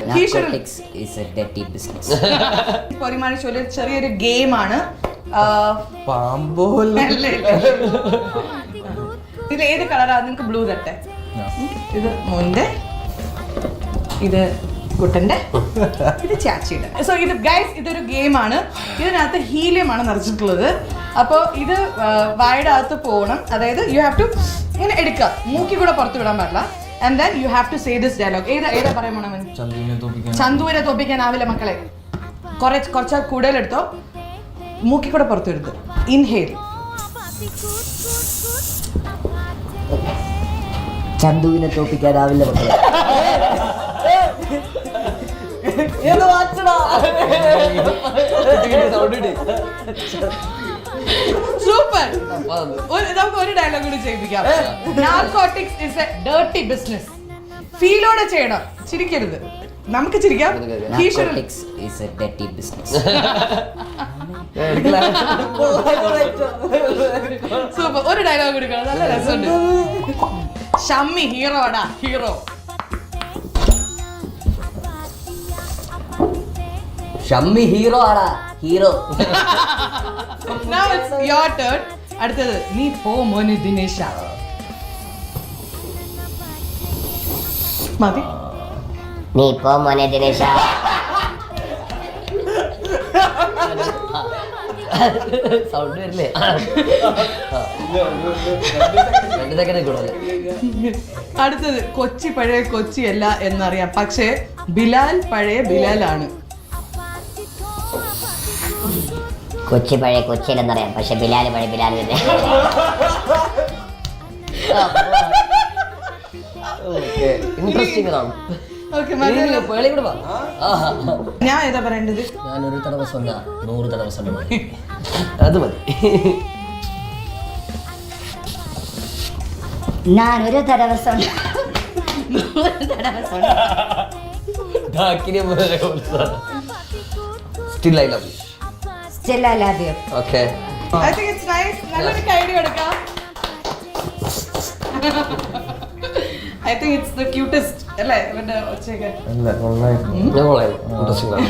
Narcotics is a dirty business. പൊരിമാണി ചൊല്ലി ചെറിയൊരു ഗെയിമാണ്. ഇതിൽ ഏത് കളറാണ് നിങ്ങൾക്ക്? ബ്ലൂ തട്ടെ. ഇത് മോന്റെ, ഇത് കുട്ടന്റെ, ഇത് ചാച്ചിയുടെ. സോ ഇത് ഗൈസ് ഇതൊരു ഗെയിമാണ്. ഇതിനകത്ത് ഹീലിയമാണ് നിറച്ചിട്ടുള്ളത്. അപ്പോൾ ഇത് വായുടെ അകത്ത് പോകണം. അതായത് യു ഹാവ് ടു ഇങ്ങനെ എടുക്കുക, മൂക്കി കൂടെ പുറത്ത് വിടാൻ പാടില്ല. And then you have to say this dialogue. ഏതാ പറയാൻ പോണ? ചന്തുവിനെ തോപ്പിക്കാനാവില്ല മക്കളെ. കുറച്ച് കൂടുതലെടുത്തോ, മൂക്കി കൂടെ പുറത്ത് എടുത്ത്. ഇൻഹേൽ. ചന്തുവിനെ തോപ്പിക്കാനാവില്ല മക്കളെ. സൂപ്പർ. നമുക്ക് ഒരു ഡയലോഗ് കൂടി ചെയ്യിപ്പിക്കാം. Narcotics is a dirty business. ഫീലോടെ ചെയ്യണം, ചിരിക്കരുത്. നമുക്ക് ചിരിക്കാം. Narcotics is a dirty business. Super. ഒരു ഡയലോഗ് കൊടുക്കണം, നല്ല രസമുണ്ട്. ഷമ്മി ഹീറോ ആടാ, ഹീറോ. ഷമ്മി ഹീറോ ആടാ, hero. Now it's your turn. അടുത്തത് നീ പോ മോനെ ദിനേശ. മതി. നീ പോ മോനെ ദിനേശ. സൗണ്ട് വരില്ലേ? 2 സെക്കൻഡ് കൂടല്ലേ. അടുത്തത് കൊച്ചി പഴയ കൊച്ചിയല്ല എന്നറിയാം, പക്ഷേ ബിലാൽ പഴയ ബിലാലാണ്. കൊച്ചി പഴയ കൊച്ചിയിലെന്നറിയാം, പക്ഷെ ബിലാല് പഴയ ബിലാൽ തന്നെ. ഇൻട്രസ്റ്റിംഗ് ആണ്. ഞാൻ ഏതാ പറയേണ്ടത്? ഞാനൊരു തടവ സ്വന്ന 100 തടവ സ്വന്ന. അത് മതി. ഞാനൊരു തടവ സ്വന്ന 100 തടവ സ്വന്ന. Still I love you. Still I love you. Okay. I think it's nice. നല്ലൊരു കൈഡി കൊടുക്കാം. I think it's the cutest. അല്ലേ ഇവന്റെ ഒച്ചയൊക്കെ? അല്ല, നന്നായിരുന്നു. ഇൻട്രസ്റ്റിംഗ് ആണ്.